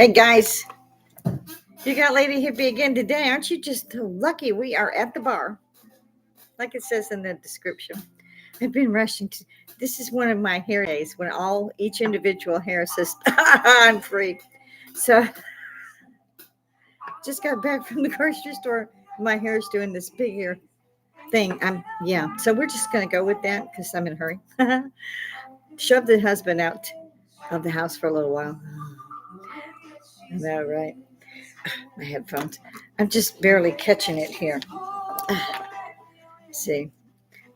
Hey guys, you got Lady Hippy again today. Aren't you just so lucky? We are at the bar, like it says in the description. I've been rushing to. This is one of my hair days when each individual hair says I'm free. So just got back from the grocery store. My hair is doing this big ear thing. So we're just gonna go with that because I'm in a hurry. Shove the husband out of the house for a little while. I know, right? My headphones. I'm just barely catching it here. See,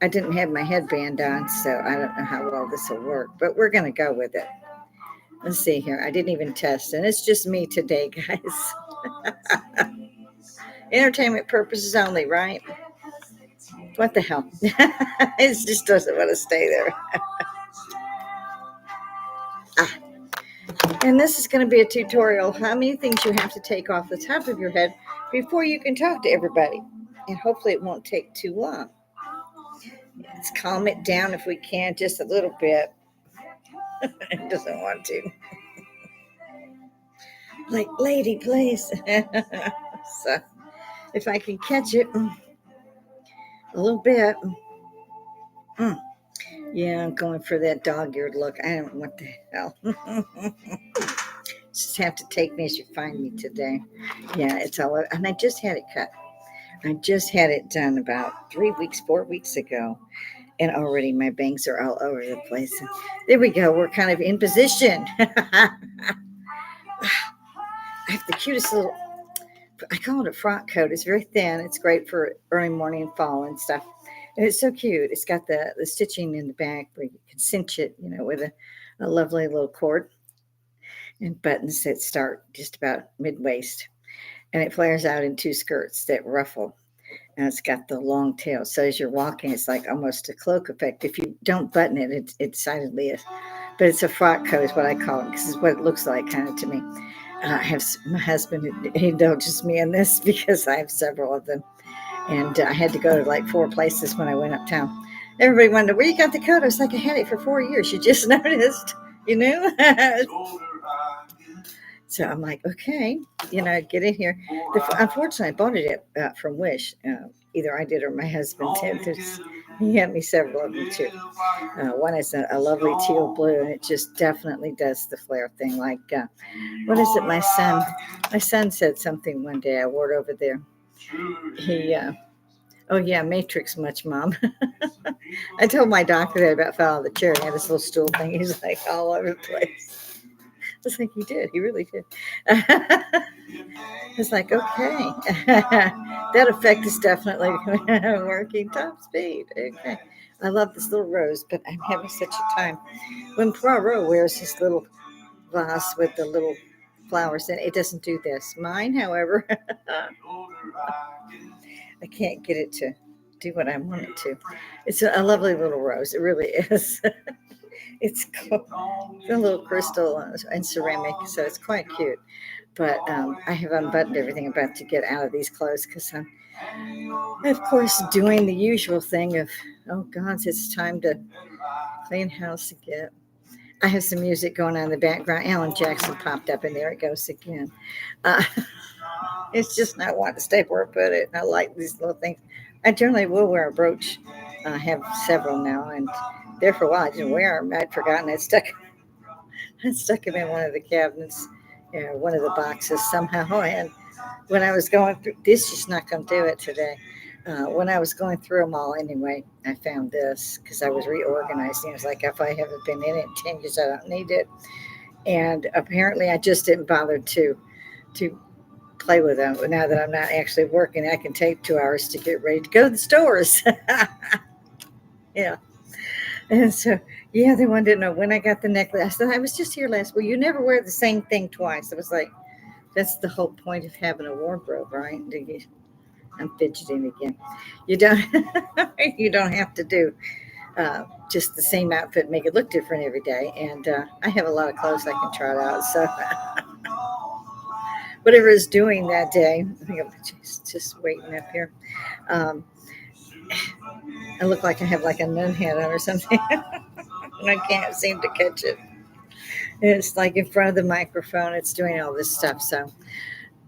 I didn't have my headband on, so I don't know how well this will work, but we're going to go with it. Let's see here. I didn't even test, and it's just me today, guys. Entertainment purposes only, right? What the hell? It just doesn't want to stay there. And this is going to be a tutorial how many things you have to take off the top of your head before you can talk to everybody. And hopefully it won't take too long. Let's calm it down if we can, just a little bit. It doesn't want to. Like, lady, please. So, if I can catch it a little bit. Yeah, I'm going for that dog-eared look. I don't know what the hell. Just have to take me as you find me today. Yeah, it's all. And I just had it cut. I just had it done about 4 weeks ago. And already my bangs are all over the place. And there we go. We're kind of in position. I have the cutest little, I call it a frock coat. It's very thin. It's great for early morning and fall and stuff. And it's so cute. It's got the stitching in the back where you can cinch it, with a lovely little cord and buttons that start just about mid-waist. And it flares out in 2 skirts that ruffle. And it's got the long tail. So as you're walking, it's like almost a cloak effect. If you don't button it, it decidedly is. But it's a frock coat is what I call it, because it's what it looks like kind of to me. I have my husband, he indulges me in this because I have several of them. And I had to go to like 4 places when I went uptown. Everybody wondered, where you got the coat? I was like, I had it for 4 years. You just noticed, So I'm like, okay, get in here. Unfortunately, I bought it from Wish. Either I did or my husband did. He had me several of them too. One is a lovely teal blue, and it just definitely does the flare thing. Like, what is it? My son said something one day. I wore it over there. Oh yeah, Matrix much, Mom. I told my doctor that about fell out of the chair. He had this little stool thing. He's like all over the place. I was like, he did. He really did. It's like, okay. That effect is definitely working top speed. Okay. I love this little rose, but I'm having such a time. When Poirot wears this little vase with the little flowers in it, it doesn't do this. Mine, however, I can't get it to do what I want it to. It's a lovely little rose. It really is. It's a little crystal and ceramic, so it's quite cute. But I have unbuttoned everything about to get out of these clothes because I'm, of course, doing the usual thing of, oh, God, it's time to clean house again. I have some music going on in the background. Alan Jackson popped up, and there it goes again. It's just not wanting to stay where I put it. I like these little things. I generally will wear a brooch. I have several now, and there for a while I didn't wear them. I'd forgotten. I stuck them in one of the cabinets, one of the boxes somehow. And when I was going through, this is not going to do it today. When I was going through them all anyway, I found this because I was reorganizing. I was like, if I haven't been in it in 10 years, I don't need it. And apparently I just didn't bother to play with them. But now that I'm not actually working, I can take 2 hours to get ready to go to the stores. Yeah. And so, yeah, they wanted to know when I got the necklace. I said, I was just here last week. You never wear the same thing twice. I was like, that's the whole point of having a wardrobe, right? I'm fidgeting again. You don't have to do just the same outfit, make it look different every day. And I have a lot of clothes I can try out. So whatever is doing that day, I think I'm just waiting up here. I look like I have like a nun hat on or something. And I can't seem to catch it. It's like in front of the microphone. It's doing all this stuff. So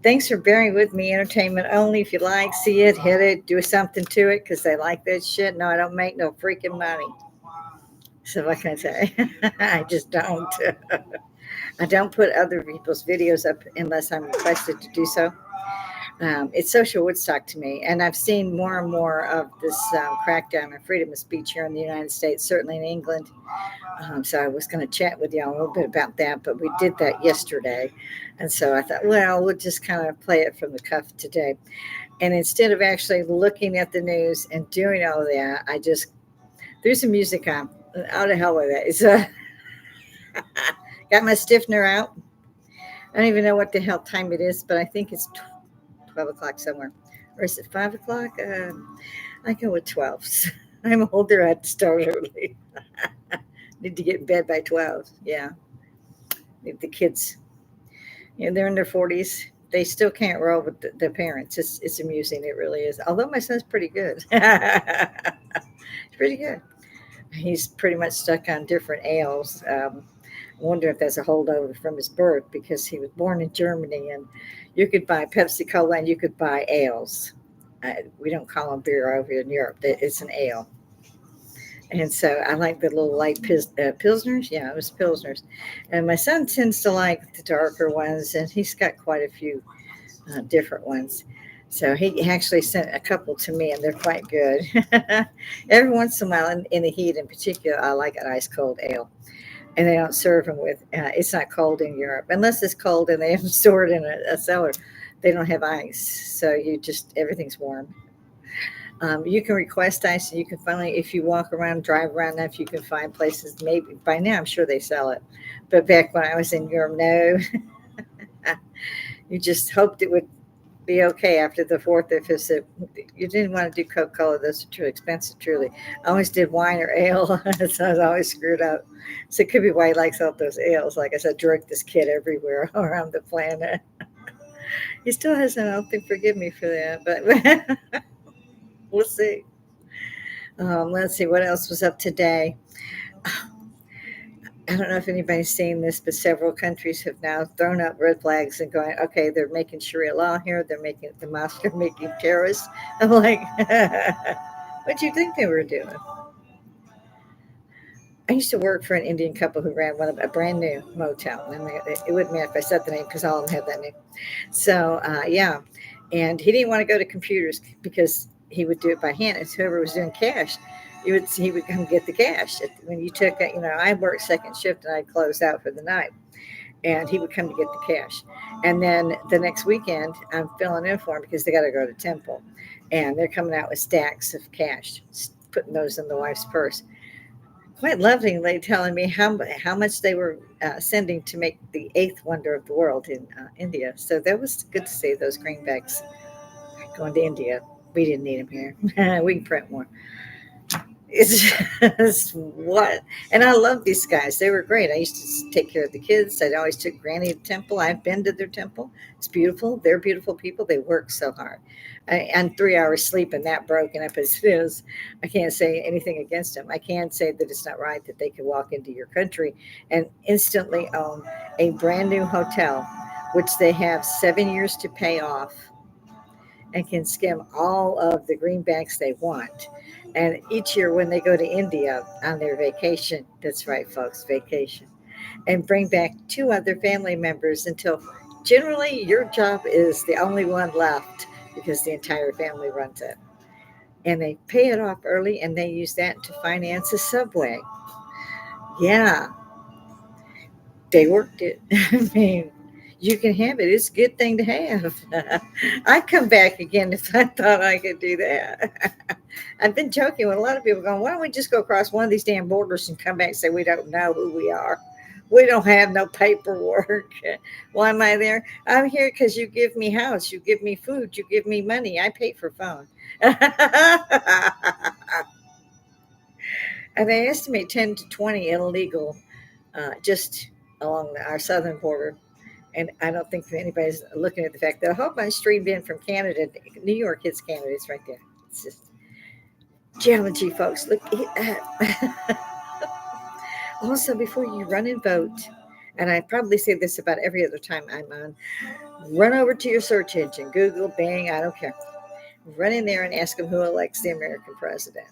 thanks for bearing with me. Entertainment only. If you like, see it, hit it, do something to it because they like that shit. No, I don't make no freaking money. So what can I say? I just don't. I don't put other people's videos up unless I'm requested to do so. It's social Woodstock to me, and I've seen more and more of this crackdown on freedom of speech here in the United States, certainly in England. So I was going to chat with y'all a little bit about that, but we did that yesterday, and so I thought, well, we'll just kind of play it from the cuff today. And instead of actually looking at the news and doing all that, I just threw some music on. Out of hell with it. It's got my stiffener out. I don't even know what the hell time it is, but I think it's 12 o'clock somewhere. Or is it 5 o'clock? I go with 12. I'm older. I had to start early. Need to get in bed by 12. Yeah. The kids, they're in their 40s. They still can't roll with the parents. It's amusing. It really is. Although my son's pretty good. He's pretty good. He's pretty much stuck on different ales. I wonder if that's a holdover from his birth because he was born in Germany and you could buy Pepsi Cola and you could buy ales. We don't call them beer over here in Europe. It's an ale. And so I like the little light pilsners. Yeah, it was pilsners. And my son tends to like the darker ones, and he's got quite a few different ones. So he actually sent a couple to me, and they're quite good. Every once in a while, in the heat in particular, I like an ice cold ale. And they don't serve them with, it's not cold in Europe. Unless it's cold and they have stored in a cellar, they don't have ice. So everything's warm. You can request ice, and you can finally, if you walk around, drive around enough, you can find places. Maybe by now, I'm sure they sell it. But back when I was in Europe, no. You just hoped it would be okay after the fourth or fifth sip. You didn't want to do Coca Cola; those are too expensive. Truly, I always did wine or ale, so I was always screwed up. So it could be why he likes all those ales. Like I said, drug this kid everywhere around the planet. He still hasn't. I don't think forgive me for that, but we'll see. Let's see what else was up today. I don't know if anybody's seen this, but several countries have now thrown up red flags and going, okay, they're making Sharia law here. They're making the mosque, they're making terrorists. I'm like, what do you think they were doing? I used to work for an Indian couple who ran a brand new motel, and it wouldn't matter if I said the name because all of them had that name. So yeah, and he didn't want to go to computers because he would do it by hand. And whoever was doing cash, he would come get the cash when you took it. I worked second shift and I'd close out for the night, and he would come to get the cash. And then the next weekend, I'm filling in for him because they got to go to temple, and they're coming out with stacks of cash, putting those in the wife's purse. Quite lovingly telling me how much they were sending to make the eighth wonder of the world in India. So that was good to see those greenbacks going to India. We didn't need them here. We can print more. It's just what, and I love these guys. They were great. I used to take care of the kids. I always took Granny to temple. I've been to their temple. It's beautiful. They're beautiful people. They work so hard. And 3 hours sleep and that broken up as it is, I can't say anything against them. I can say that it's not right that they could walk into your country and instantly own a brand new hotel, which they have 7 years to pay off, and can skim all of the greenbacks they want. And each year when they go to India on their vacation, that's right, folks, vacation, and bring back two other family members until generally your job is the only one left because the entire family runs it. And they pay it off early and they use that to finance a subway. Yeah, they worked it. I mean, you can have it. It's a good thing to have. I'd come back again if I thought I could do that. I've been joking with a lot of people going, why don't we just go across one of these damn borders and come back and say we don't know who we are? We don't have no paperwork. Why am I there? I'm here because you give me house, you give me food, you give me money. I pay for phone. And they estimate 10 to 20 illegal just along our southern border. And I don't think anybody's looking at the fact that a whole bunch streamed in from Canada. New York hits Canada. It's right there. It's just geology, folks. Look. Also, before you run and vote, and I probably say this about every other time I'm on, run over to your search engine, Google, Bing, I don't care. Run in there and ask them who elects the American president.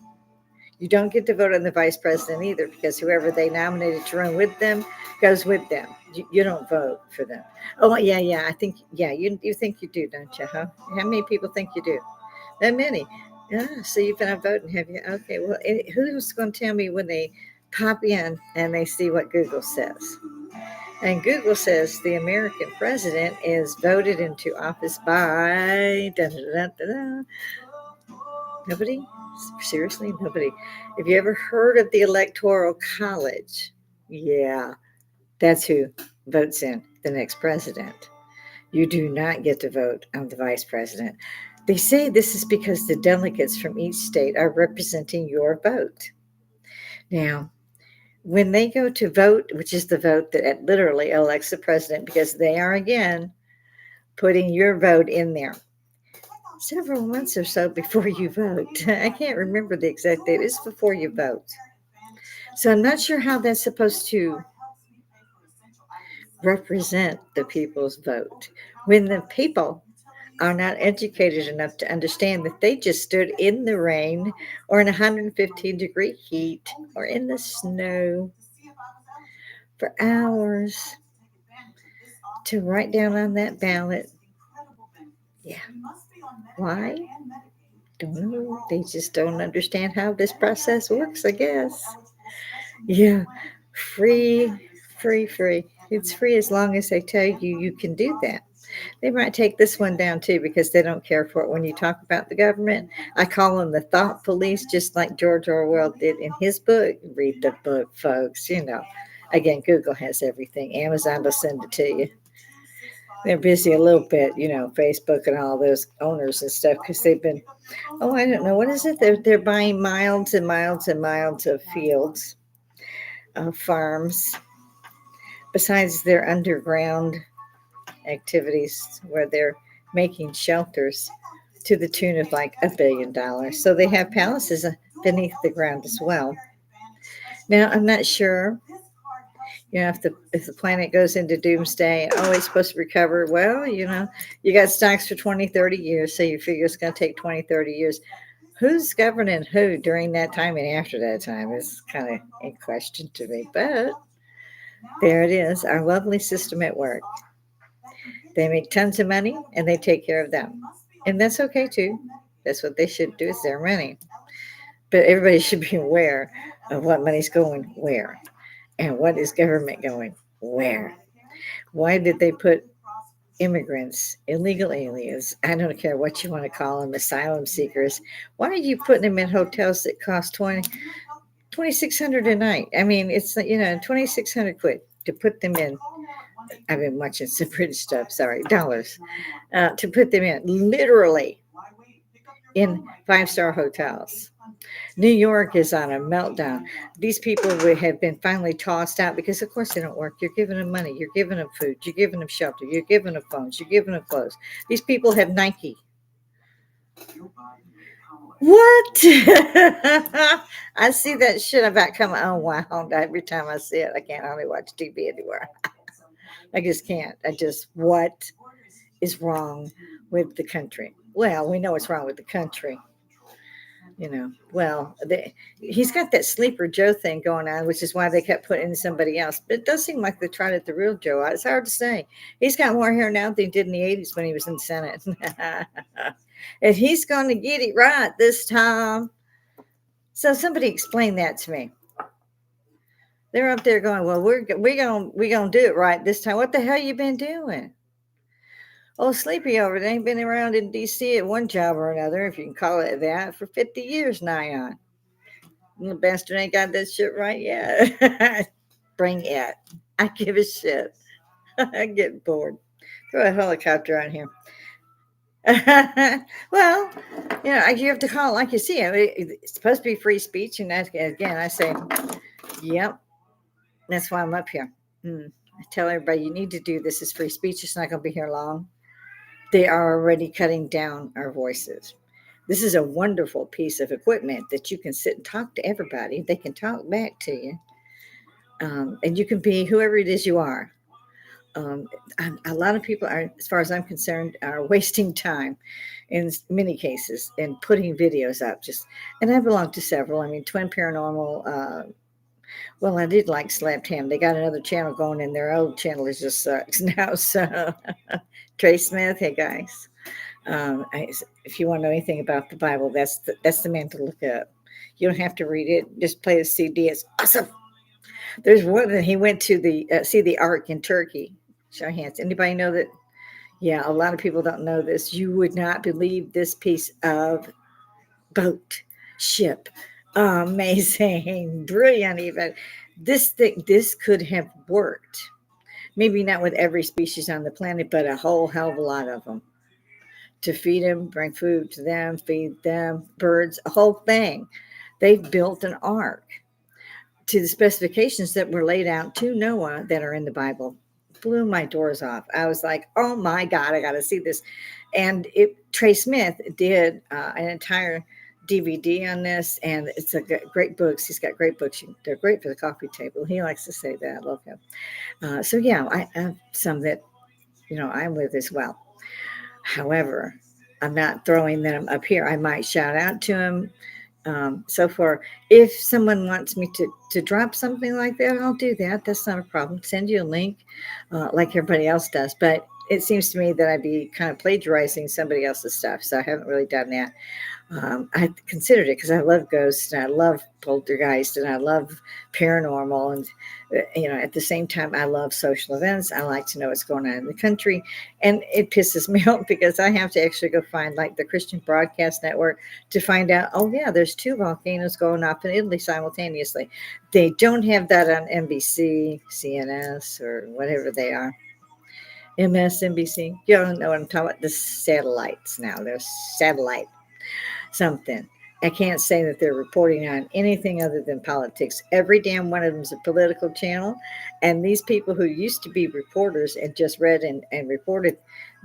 You don't get to vote on the vice president either because whoever they nominated to run with them goes with them. You don't vote for them. Oh, yeah, yeah. I think, yeah, you think you do, don't you, huh? How many people think you do? Not many. Yeah, so you've been out voting, have you? Okay, well, who's going to tell me when they pop in and they see what Google says? And Google says the American president is voted into office by da, da, da, da, da. Nobody? Seriously? Nobody. Have you ever heard of the Electoral College? Yeah, that's who votes in the next president. You do not get to vote on the vice president. They say this is because the delegates from each state are representing your vote. Now, when they go to vote, which is the vote that literally elects the president, because they are again putting your vote in there several months or so before you vote. I can't remember the exact date. It's before you vote. So I'm not sure how that's supposed to represent the people's vote when the people are not educated enough to understand that they just stood in the rain or in 115-degree heat or in the snow for hours to write down on that ballot. Yeah. Why? Don't know. They just don't understand how this process works, I guess. Yeah. Free, free. It's free as long as they tell you you can do that. They might take this one down too because they don't care for it when you talk about the government. I call them the thought police, just like George Orwell did in his book. Read the book, folks. Again, Google has everything. Amazon will send it to you. They're busy a little bit, Facebook and all those owners and stuff because they've been, oh, I don't know, what is it? They're buying miles and miles and miles of fields, farms, besides their underground activities where they're making shelters to the tune of like $1 billion. So they have palaces beneath the ground as well. Now I'm not sure, if the planet goes into doomsday, oh, it's supposed to recover. Well, you got stocks for 20, 30 years, so you figure it's going to take 20, 30 years. Who's governing who during that time and after that time is kind of in question to me. But there it is, our lovely system at work. They make tons of money and they take care of them. And that's okay too. That's what they should do, is their money. But everybody should be aware of what money's going where and what is government going where. Why did they put immigrants, illegal aliens, I don't care what you want to call them, asylum seekers, why are you putting them in hotels that cost 2,600 a night? I mean, it's 2,600 quid to put them in. I've been watching some British stuff, sorry, dollars, to put them in, literally in five-star hotels. New York is on a meltdown. These people have been finally tossed out because, of course, they don't work. You're giving them money. You're giving them food. You're giving them shelter. You're giving them phones. You're giving them clothes. These people have Nike. What? I see that shit about coming. Oh, wow. Every time I see it, I can't hardly watch TV anymore. I just can't. What is wrong with the country? Well, we know what's wrong with the country. He's got that sleeper Joe thing going on, which is why they kept putting in somebody else. But it does seem like they tried it the real Joe. It's hard to say. He's got more hair now than he did in the 80s when he was in the Senate. And he's going to get it right this time. So somebody explain that to me. They're up there going, well, we're gonna do it right this time. What the hell you been doing? Oh, Sleepy over there ain't been around in D.C. at one job or another, if you can call it that, for 50 years nigh on. The bastard ain't got that shit right yet. Bring it. I give a shit. I get bored. Throw a helicopter on here. Well, you have to call it like you see it. It's supposed to be free speech, and that, again, I say, yep, that's why I'm up here. I tell everybody, you need to do this. It's free speech. It's not going to be here long. They are already cutting down our voices. This is a wonderful piece of equipment that you can sit and talk to everybody. They can talk back to you. And you can be whoever it is you are. um, a lot of people are, as far as I'm concerned, are wasting time in many cases and putting videos up. Just and I belong to several. I mean, Twin Paranormal. Well, I did like Slapped Ham. They got another channel going, and their old channel is just sucks now. So, Trey Smith, hey guys, if you want to know anything about the Bible, that's the man to look up. You don't have to read it; just play the CD. It's awesome. There's one that he went to the see the Ark in Turkey. Show of hands. Anybody know that? Yeah, a lot of people don't know this. You would not believe this piece of boat, ship. Amazing, brilliant, even. This could have worked. Maybe not with every species on the planet, but a whole hell of a lot of them. To feed them, bring food to them, feed them, birds, a whole thing. They built an ark to the specifications that were laid out to Noah that are in the Bible. Blew my doors off. I was like, oh my God, I got to see this. And Trey Smith did an entire DVD on this, and it's a great books. He's got great books. They're great for the coffee table. He likes to say that. I love him. So yeah, I have some that I'm with as well. However, I'm not throwing them up here. I might shout out to him. So far, if someone wants me to drop something like that, I'll do that. That's not a problem. Send you a link, like everybody else does. But it seems to me that I'd be kind of plagiarizing somebody else's stuff, so I haven't really done that. I considered it because I love ghosts and I love poltergeist and I love paranormal, and at the same time I love social events. I like to know what's going on in the country, and it pisses me off because I have to actually go find like the Christian Broadcast Network to find out, oh yeah, there's 2 volcanoes going off in Italy simultaneously. They don't have that on NBC, CNS, or whatever they are. MSNBC. You don't know what I'm talking about. The satellites now. There's satellite something. I can't say that they're reporting on anything other than politics. Every damn one of them is a political channel. And these people who used to be reporters and just read and reported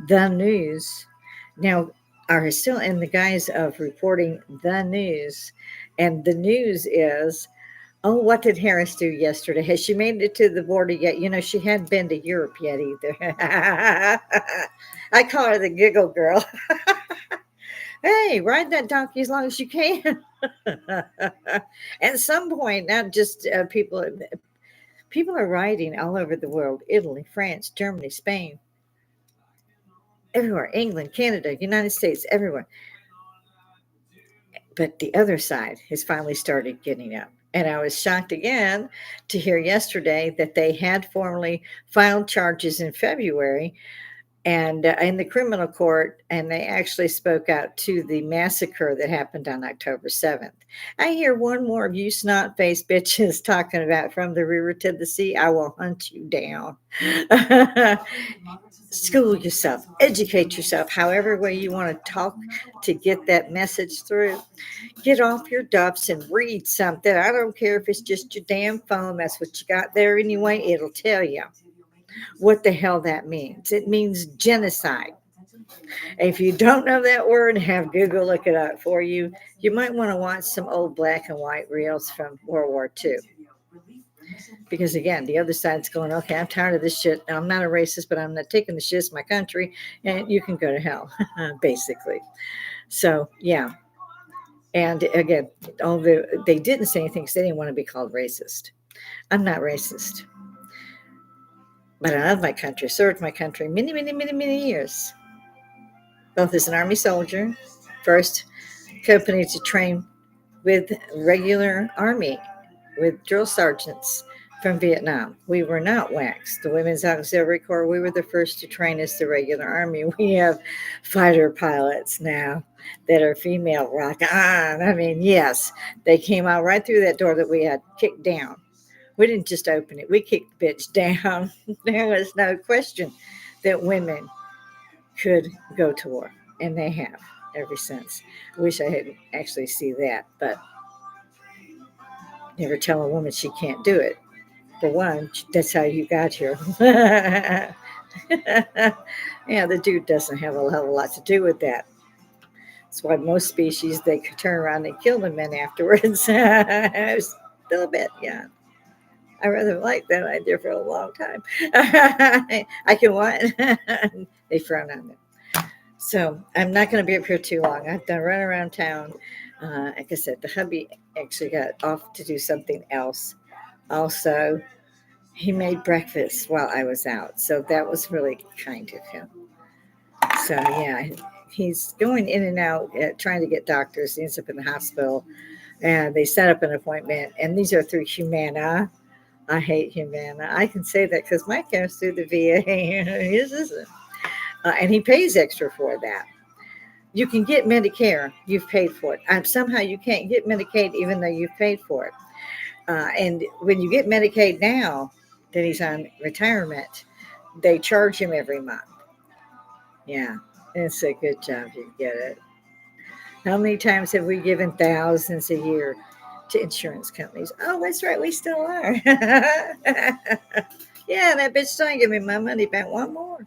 the news now are still in the guise of reporting the news. And the news is, oh, what did Harris do yesterday? Has she made it to the border yet? She hadn't been to Europe yet either. I call her the giggle girl. Hey, ride that donkey as long as you can. At some point, not just people are riding all over the world: Italy, France, Germany, Spain, everywhere, England, Canada, United States, everywhere. But the other side has finally started getting up. And I was shocked again to hear yesterday that they had formally filed charges in February and in the criminal court, and they actually spoke out to the massacre that happened on October 7th. I hear one more of you snot-faced bitches talking about from the river to the sea, I will hunt you down. School yourself, educate yourself, however way you want to talk to get that message through. Get off your duffs and read something. I don't care if it's just your damn phone. That's what you got there anyway. It'll tell you what the hell that means. It means genocide. If you don't know that word, have Google look it up for you. You might want to watch some old black and white reels from World War II. Because again, the other side's going, okay, I'm tired of this shit. I'm not a racist, but I'm not taking the shit. It's my country, and you can go to hell, basically. So, yeah. And again, they didn't say anything because they didn't want to be called racist. I'm not racist. But I love my country, served my country many, many, many, many years. Both as an Army soldier, first company to train with regular Army, with drill sergeants from Vietnam. We were not WACs, the Women's Auxiliary Corps. We were the first to train as the regular Army. We have fighter pilots now that are female. Rock on. I mean, yes, they came out right through that door that we had kicked down. We didn't just open it. We kicked the bitch down. There was no question that women could go to war, and they have ever since. I wish I had actually see that, but never tell a woman she can't do it. For one, that's how you got here. Yeah, the dude doesn't have a hell of a lot to do with that. That's why most species, they could turn around and kill the men afterwards. Still a bit, yeah. I rather like that idea for a long time. I can what? They frown on it. So I'm not going to be up here too long. I've done run around town. Like I said, the hubby actually got off to do something else. Also, he made breakfast while I was out, so that was really kind of him. So yeah, he's going in and out trying to get doctors. He ends up in the hospital, and they set up an appointment. And these are through Humana. I hate Humana. I can say that because my care's through the VA. His isn't, and he pays extra for that. You can get Medicare. You've paid for it. Somehow you can't get Medicaid even though you've paid for it. And when you get Medicaid now that he's on retirement, they charge him every month. Yeah, it's a good job you get it. How many times have we given thousands a year to insurance companies? Oh, that's right, we still are. Yeah, that bitch still ain't giving me my money back one more.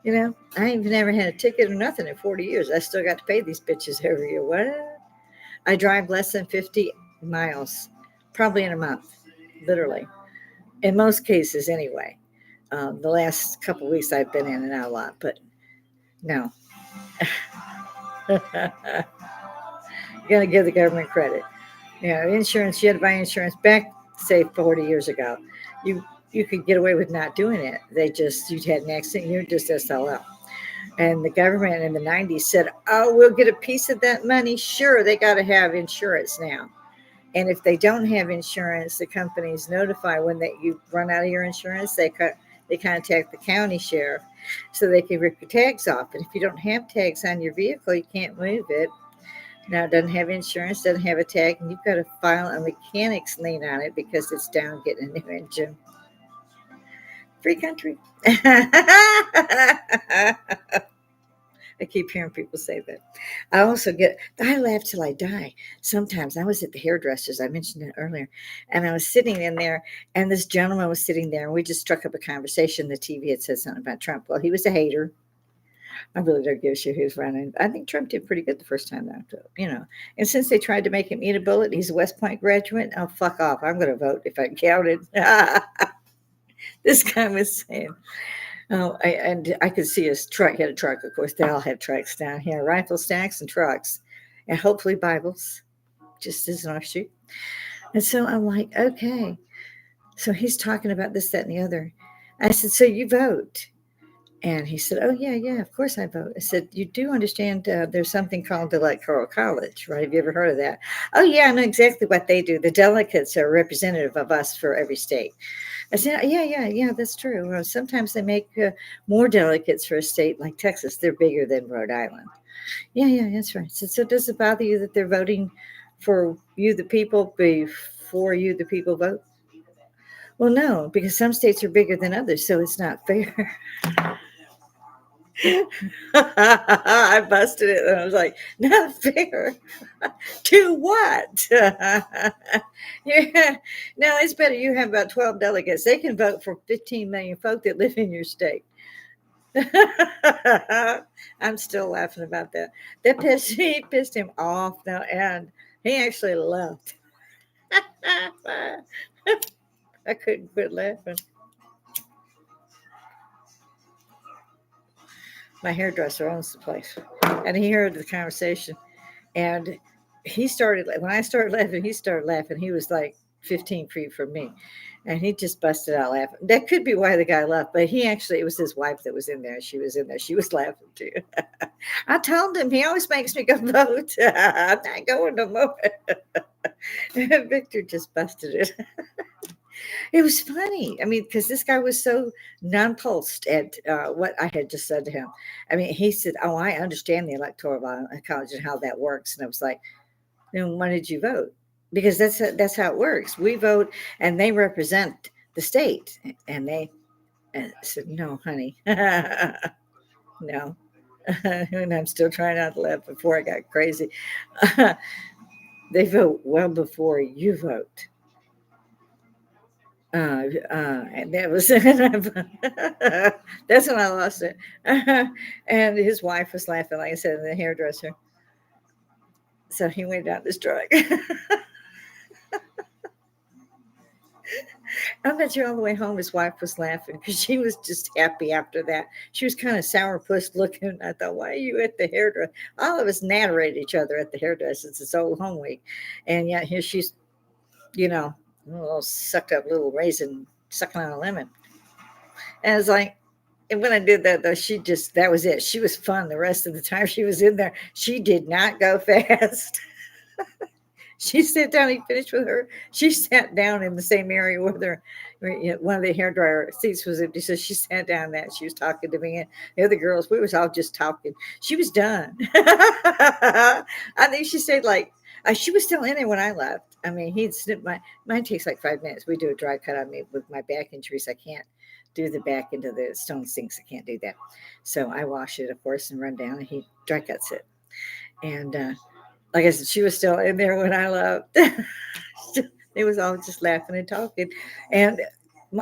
I ain't never had a ticket or nothing in 40 years. I still got to pay these bitches every year. What? I drive less than 50 miles, probably in a month, literally. In most cases, anyway. The last couple of weeks I've been in and out a lot, but no. You got to give the government credit. Insurance, you had to buy insurance back, say, 40 years ago. You could get away with not doing it. You'd had an accident, you're just SLL. And the government in the 90s said, oh, we'll get a piece of that money. Sure, they got to have insurance now. And if they don't have insurance, the companies notify when you run out of your insurance, they contact the county sheriff so they can rip your tags off. And if you don't have tags on your vehicle, you can't move it. Now, it doesn't have insurance, doesn't have a tag, and you've got to file a mechanic's lien on it because it's down getting a new engine. Free country. I keep hearing people say that. I laugh till I die. Sometimes I was at the hairdresser's, I mentioned it earlier, and I was sitting in there, and this gentleman was sitting there, and we just struck up a conversation. The TV had said something about Trump. Well, he was a hater. I really don't give a shit who's running. I think Trump did pretty good the first time though. And since they tried to make him eat a bullet, he's a West Point graduate. Oh, fuck off. I'm going to vote if I counted. This guy was saying, oh, and I could see his truck. He had a truck, of course. They all have trucks down here, rifle stacks and trucks, and hopefully Bibles, just as an offshoot. And so I'm like, okay. So he's talking about this, that, and the other. I said, so you vote? And he said, oh, yeah, of course I vote. I said, you do understand there's something called Electoral College, right? Have you ever heard of that? Oh, yeah, I know exactly what they do. The delegates are representative of us for every state. I said, yeah, that's true. Well, sometimes they make more delegates for a state like Texas. They're bigger than Rhode Island. Yeah, that's right. So does it bother you that they're voting for you, the people, before you, the people, vote? Well, no, because some states are bigger than others, so it's not fair. I busted it and I was like, not fair. To what? Yeah. No, it's better you have about 12 delegates. They can vote for 15 million folk that live in your state. I'm still laughing about that. He pissed him off now, and he actually left. I couldn't quit laughing. My hairdresser owns the place, and he heard the conversation, and when I started laughing, he started laughing. He was like 15 feet from me, and he just busted out laughing. That could be why the guy left, but it was his wife that was in there. She was in there. She was laughing too. I told him he always makes me go vote. I'm not going no more. Victor just busted it. It was funny. I mean, because this guy was so nonplussed at what I had just said to him. I mean, he said, "Oh, I understand the electoral college and how that works." And I was like, "Then why did you vote?" Because that's how it works. We vote, and they represent the state. And they said, "No, honey, no." And I'm still trying not to laugh before I got crazy. They vote well before you vote. And that was that's when I lost it. And his wife was laughing, like I said, in the hairdresser. So he went down this drug. I bet you all the way home, his wife was laughing because she was just happy after that. She was kind of sourpuss looking. I thought, why are you at the hairdresser? All of us narrate each other at the hairdressers. It's old home week. And yet here she's, you know, a little sucked up little raisin sucking on a lemon. And it's like, and when I did that, though, that was it. She was fun the rest of the time she was in there. She did not go fast. She sat down. He finished with her. She sat down in the same area where one of the hairdryer seats was empty. So she sat down there. She was talking to me and the other girls. We was all just talking. She was done. I think she stayed like she was still in there when I left. I mean, he'd snipped mine takes like 5 minutes. We do a dry cut on me with my back injuries. I can't do the back into the stone sinks. I can't do that. So I wash it, of course, and run down, and he dry cuts it. And like I said, she was still in there when I left. They was all just laughing and talking. And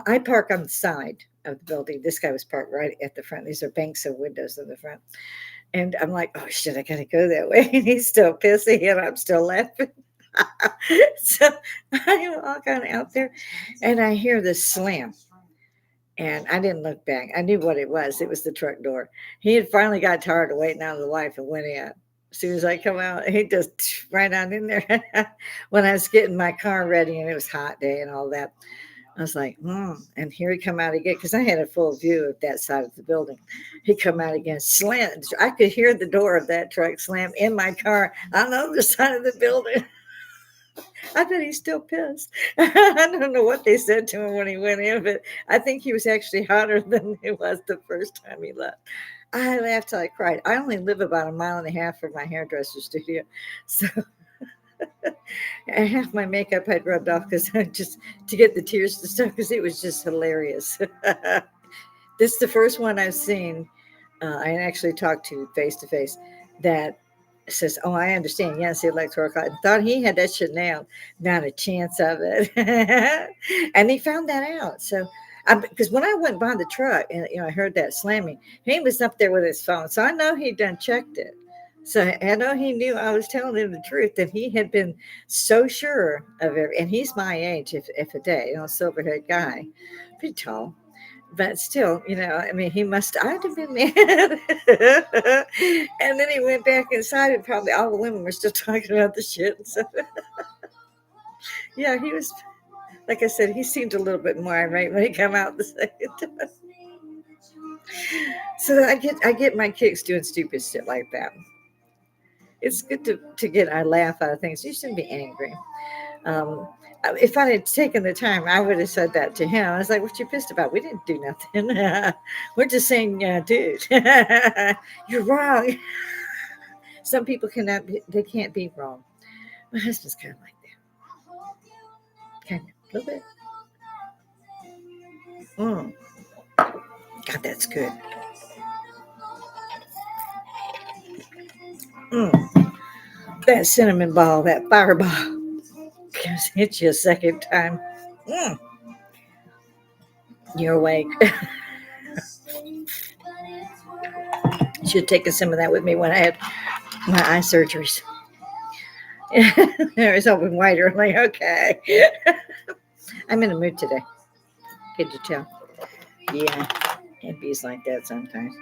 I park on the side of the building. This guy was parked right at the front. These are banks of windows in the front. And I'm like, oh shit, I gotta go that way. And he's still pissy and I'm still laughing. So I walk on out there and I hear this slam. And I didn't look back. I knew what it was. It was the truck door. He had finally got tired of waiting on the wife and went in. As soon as I come out, he just right on in there. When I was getting my car ready and it was a hot day and all that, I was like, and here he come out again because I had a full view of that side of the building. He come out again, slammed. I could hear the door of that truck slam in my car on the other side of the building. I bet he's still pissed. I don't know what they said to him when he went in, but I think he was actually hotter than he was the first time he left. I laughed till I cried. I only live about a mile and a half from my hairdresser studio. So and half my makeup had rubbed off because I just to get the tears to stop because it was just hilarious. This is the first one I've seen. I actually talked to face that says, "Oh, I understand. Yes, the electoral college." Thought he had that shit nailed. Not a chance of it. And he found that out. So, because when I went by the truck and I heard that slamming, he was up there with his phone. So I know he done checked it. So I know he knew I was telling him the truth that he had been so sure of it. And he's my age, if a day, silver haired guy, pretty tall. But still, I mean, he must, I'd have been mad. And then he went back inside, and probably all the women were still talking about the shit. And so, yeah, he was, like I said, he seemed a little bit more irate when he came out the second time. So I get my kicks doing stupid shit like that. It's good to get a laugh out of things. You shouldn't be angry. Um, if I had taken the time, I would have said that to him. I was like, "What you pissed about? We didn't do nothing. We're just saying, dude, you're wrong." Some people they can't be wrong. My husband's kind of like that, kind of a little bit. Mm, God, that's good. Mm, that cinnamon ball, that fireball, just hit you a second time. Mm, you're awake. Should have taken some of that with me when I had my eye surgeries. It was open wider. I'm like, okay. I'm in a mood today. Could you tell? Yeah, it bees like that sometimes.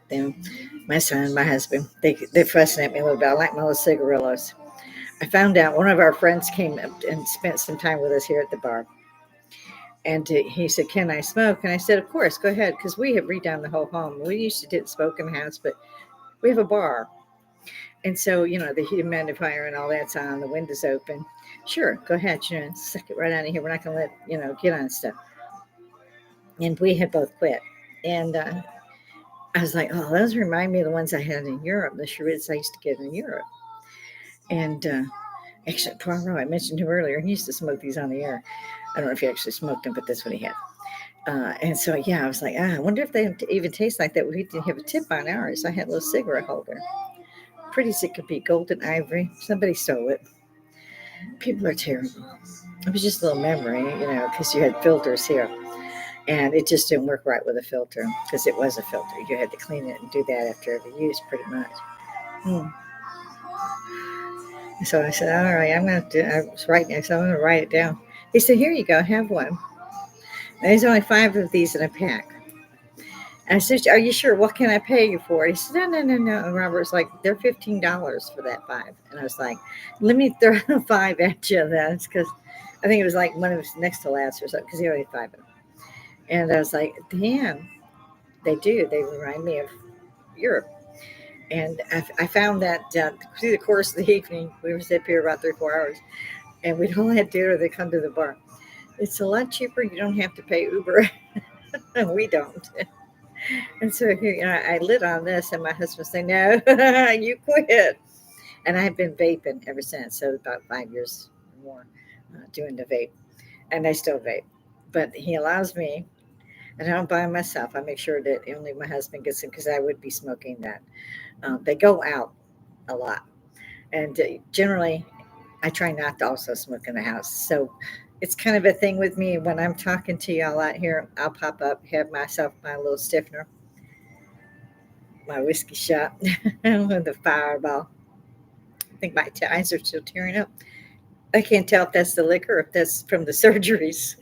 Then my son, my husband, they're fussing at me a little bit. I like my little cigarillos. I found out one of our friends came up and spent some time with us here at the bar. And he said, "Can I smoke?" And I said, "Of course, go ahead." Because we have redone the whole home. We used to didn't smoke in the house, but we have a bar. And so, the humidifier and all that's on, the windows open. Sure, go ahead, suck it right out of here. We're not going to get on stuff. And we had both quit. And I was like, oh, those remind me of the ones I had in Europe, the charades I used to get in Europe. And actually, Poirot, I mentioned him earlier, he used to smoke these on the air. I don't know if he actually smoked them, but that's what he had. And so, yeah, I was like, I wonder if they even taste like that. We didn't have a tip on ours. I had a little cigarette holder. Pretty as it could be, golden ivory. Somebody stole it. People are terrible. It was just a little memory, because you had filters here. And it just didn't work right with a filter because it was a filter. You had to clean it and do that after every use, pretty much. Mm. So I said, all right, I'm going to do, I was writing it, so I'm going to write it down. He said, here you go, have one. And there's only 5 of these in a pack. And I said, are you sure? What can I pay you for it? He said, no, no, no, no. And Robert's like, they're $15 for that 5. And I was like, let me throw 5 at you then. It's because I think it was like one of his next to last or something, because he already had 5 of them. And I was like, damn, they do. They remind me of Europe. And I found that through the course of the evening, we were sitting here about 3 or 4 hours, and we'd all had dinner. They come to the bar. It's a lot cheaper. You don't have to pay Uber. And we don't. And so here, I lit on this, and my husband said, "No, you quit." And I've been vaping ever since. So about 5 years or more doing the vape, and I still vape. But he allows me, and I don't buy them myself. I make sure that only my husband gets them because I would be smoking that. They go out a lot, and generally, I try not to also smoke in the house. So it's kind of a thing with me when I'm talking to y'all out here. I'll pop up, have myself my little stiffener, my whiskey shot, with the fireball. I think my eyes are still tearing up. I can't tell if that's the liquor or if that's from the surgeries.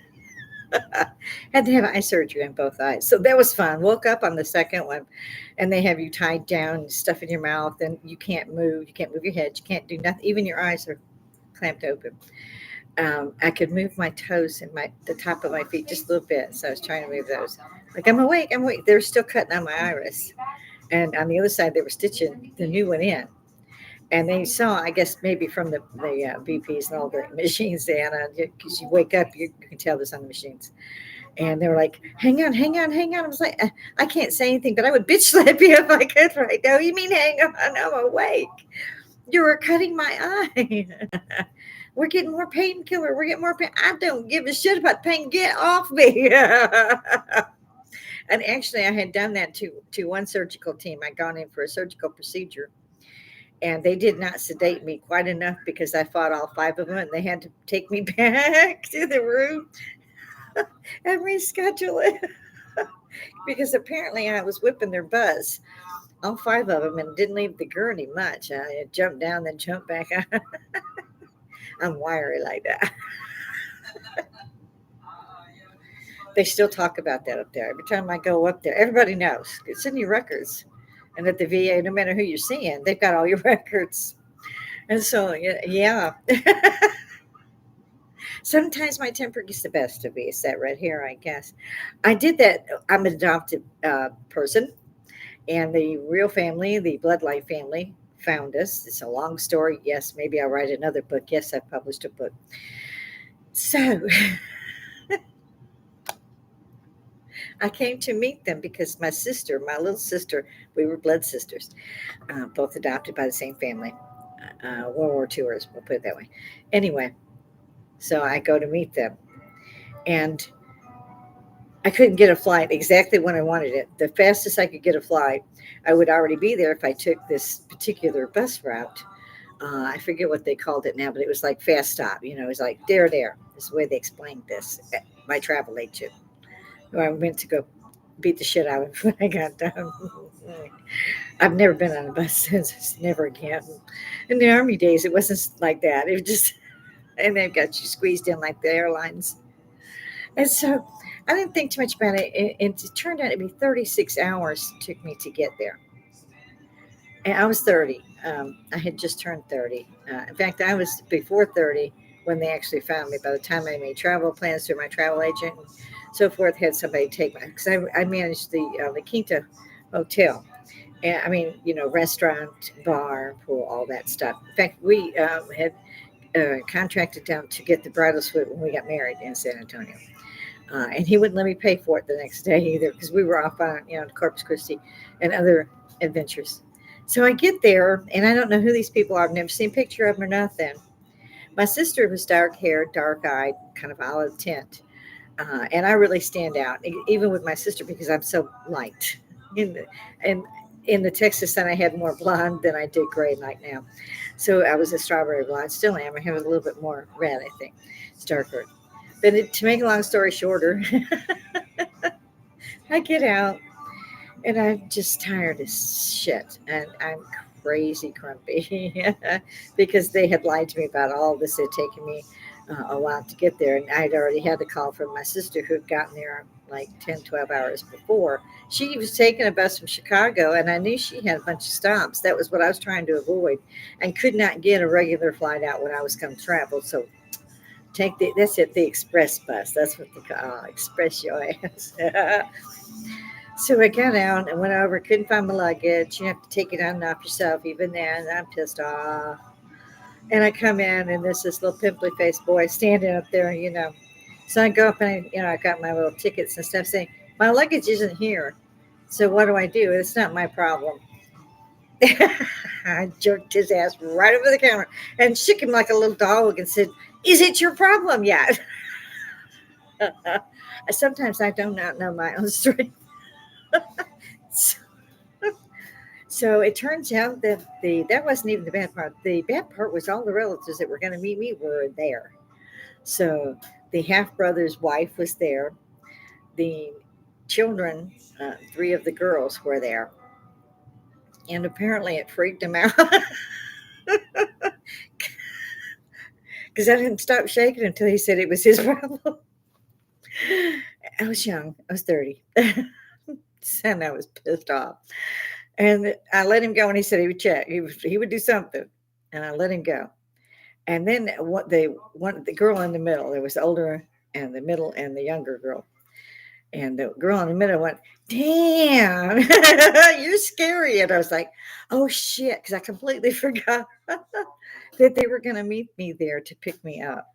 Had to have eye surgery on both eyes. So that was fun. Woke up on the second one and they have you tied down, stuff in your mouth, and you can't move. You can't move your head. You can't do nothing. Even your eyes are clamped open. I could move my toes and the top of my feet just a little bit. So I was trying to move those. Like, I'm awake. I'm awake. They're still cutting on my iris. And on the other side, they were stitching the new one in. And they saw, I guess, maybe from the BPs and all the machines, Anna, because you wake up, you can tell this on the machines. And they were like, hang on, hang on, hang on. I was like, I can't say anything, but I would bitch slap you if I could right now. You mean hang on? I'm awake. You were cutting my eye. We're getting more painkiller. We're getting more pain. I don't give a shit about pain. Get off me. And actually, I had done that to one surgical team. I'd gone in for a surgical procedure, and they did not sedate me quite enough because I fought all 5 of them, and they had to take me back to the room and reschedule it because apparently I was whipping their buzz, all 5 of them, and didn't leave the gurney much. I jumped down, then jumped back. I'm wiry like that. They still talk about that up there. Every time I go up there, everybody knows. It's in your records. And at the VA, no matter who you're seeing, they've got all your records. And so, yeah. Sometimes my temper gets the best of me. It's that red hair, I guess. I did that. I'm an adopted person, and the real family, the bloodline family, found us. It's a long story. Yes, maybe I'll write another book. Yes, I've published a book. So I came to meet them because my sister, my little sister, we were blood sisters, both adopted by the same family. World War IIers, we'll put it that way. Anyway, so I go to meet them, and I couldn't get a flight exactly when I wanted it. The fastest I could get a flight, I would already be there if I took this particular bus route. I forget what they called it now, but it was like fast stop. It was like there. Is the way they explained this. My travel agent, who I went to go beat the shit out of when I got done. I've never been on a bus since. Never again. In the army days, it wasn't like that. It was just, and they've got you squeezed in like the airlines. And so I didn't think too much about it. It turned out to be 36 hours it took me to get there. And I was 30. I had just turned 30. In fact, I was before 30 when they actually found me. By the time I made travel plans through my travel agent and so forth, had somebody take me. Because I managed the La Quinta Hotel. And I mean, restaurant, bar, pool, all that stuff. In fact, we had contracted down to get the bridal suite when we got married in San Antonio. And he wouldn't let me pay for it the next day either because we were off on, Corpus Christi and other adventures. So I get there, and I don't know who these people are. I've never seen a picture of them or nothing. My sister was dark haired, dark eyed, kind of olive tint. And I really stand out, even with my sister, because I'm so light. And in the Texas sun, I had more blonde than I did gray like now. So I was a strawberry blonde. Still am. I have a little bit more red, I think. It's darker. But to make a long story shorter, I get out and I'm just tired as shit. And I'm crazy grumpy because they had lied to me about all this. It had taken me a while to get there. And I'd already had a call from my sister who had gotten there like 10, 12 hours before. She was taking a bus from Chicago, and I knew she had a bunch of stops. That was what I was trying to avoid, and could not get a regular flight out when I was going to travel. So that's it, the express bus. That's what they call express your ass. So I got out and went over, couldn't find my luggage. You have to take it on and off yourself, even then. I'm pissed off. And I come in, and there's this little pimply faced boy standing up there. So I go up and I got my little tickets and stuff saying, my luggage isn't here. So what do I do? It's not my problem. I jerked his ass right over the counter and shook him like a little dog and said, is it your problem yet? Sometimes I do not know my own strength. so, so it turns out that that wasn't even the bad part. The bad part was all the relatives that were going to meet me were there. So the half brother's wife was there. The children, three of the girls were there. And apparently it freaked him out because I didn't stop shaking until he said it was his problem. I was young. I was 30. And I was pissed off. And I let him go, and he said he would check. He would do something. And I let him go. And then the girl in the middle, there was the older and the middle and the younger girl. And the girl in the middle went, damn, you're scary. And I was like, oh, shit, because I completely forgot that they were going to meet me there to pick me up.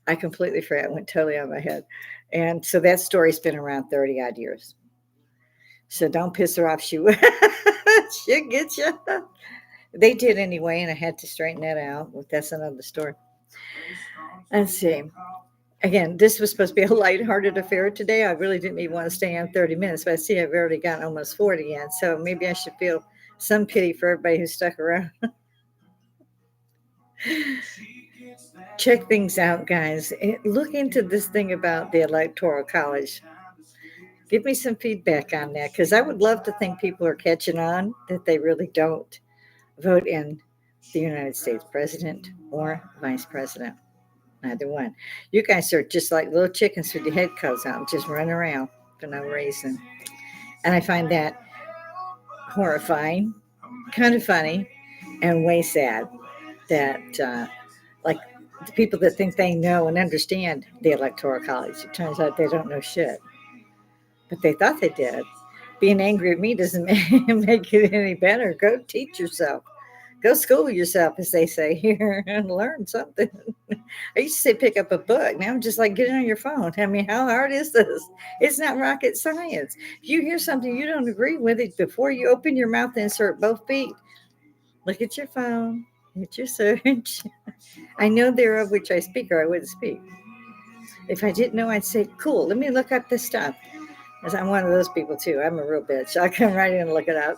I completely forgot. It went totally out of my head. And so that story's been around 30 odd years. So don't piss her off. She'll get you. They did anyway, and I had to straighten that out. That's another story. Let's see. Again, this was supposed to be a lighthearted affair today. I really didn't even want to stay on 30 minutes, but I see I've already gotten almost 40 in. So maybe I should feel some pity for everybody who stuck around. Check things out, guys. Look into this thing about the Electoral College. Give me some feedback on that, because I would love to think people are catching on that they really don't vote in the United States president or vice president. Neither one. You guys are just like little chickens with your head coats on, just running around for no reason. And I find that horrifying, kind of funny, and way sad that, like, the people that think they know and understand the Electoral College, it turns out they don't know shit. But they thought they did. Being angry at me doesn't make it any better. Go teach yourself. Go school yourself, as they say here, and learn something. I used to say pick up a book. Now I'm just like, get it on your phone. I mean, how hard is this? It's not rocket science. If you hear something you don't agree with it, before you open your mouth and insert both feet, look at your phone, hit your search. I know thereof which I speak, or I wouldn't speak. If I didn't know, I'd say, cool, let me look up this stuff. Because I'm one of those people too. I'm a real bitch. I come right in and look it up.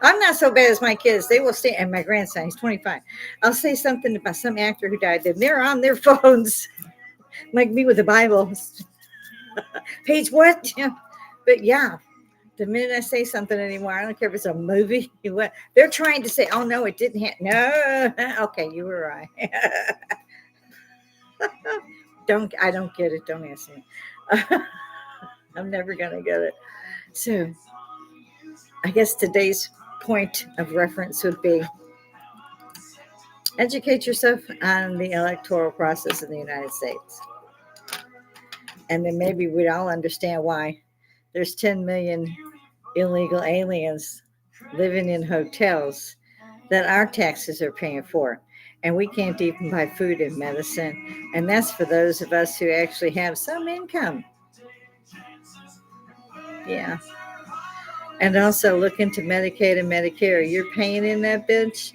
I'm not so bad as my kids. They will stay, and my grandson, he's 25. I'll say something about some actor who died, and they're on their phones, like me with the Bible. Page what? Yeah. But yeah, the minute I say something anymore, I don't care if it's a movie. They're trying to say, oh no, it didn't happen. No, okay, you were right. I don't get it. Don't ask me. I'm never going to get it. So I guess today's point of reference would be educate yourself on the electoral process in the United States. And then maybe we'd all understand why there's 10 million illegal aliens living in hotels that our taxes are paying for. And we can't even buy food and medicine. And that's for those of us who actually have some income. Yeah. And also look into Medicaid and Medicare. You're paying in that bitch,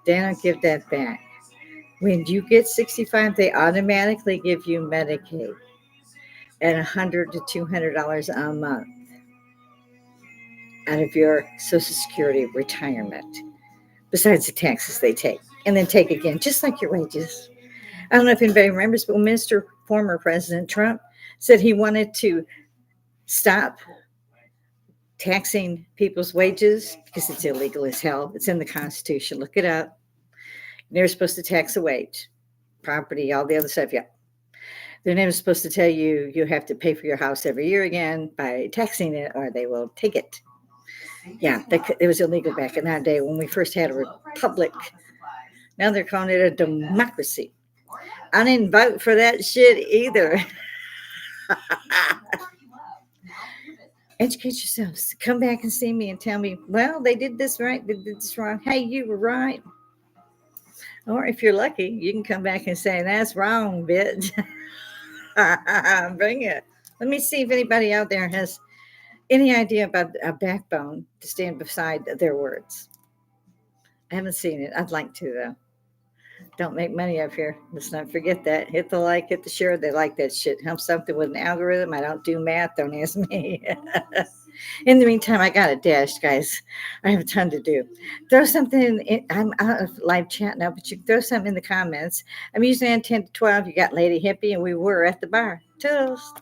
they don't give that back. When you get 65, they automatically give you Medicaid at $100 to $200 a month out of your Social Security retirement, besides the taxes they take, and then take again, just like your wages. I don't know if anybody remembers, but former President Trump said he wanted to stop taxing people's wages because it's illegal as hell. It's in the Constitution. Look it up. You're never supposed to tax a wage, property, all the other stuff. Yeah. They're never supposed to tell you you have to pay for your house every year again by taxing it or they will take it. Yeah, it was illegal back in that day when we first had a republic. Now they're calling it a democracy. I didn't vote for that shit either. Educate yourselves. Come back and see me and tell me, well, they did this right, they did this wrong. Hey, you were right. Or if you're lucky, you can come back and say, that's wrong, bitch. Bring it. Let me see if anybody out there has any idea about a backbone to stand beside their words. I haven't seen it. I'd like to, though. Don't make money up here. Let's not forget that. Hit the like, hit the share. They like that shit. Help something with an algorithm. I don't do math. Don't ask me. In the meantime, I got a dash, guys. I have a ton to do. Throw something in. I'm out of live chat now, but you can throw something in the comments. I'm usually on 10 to 12. You got Lady Hippy, and we were at the bar. Toodles.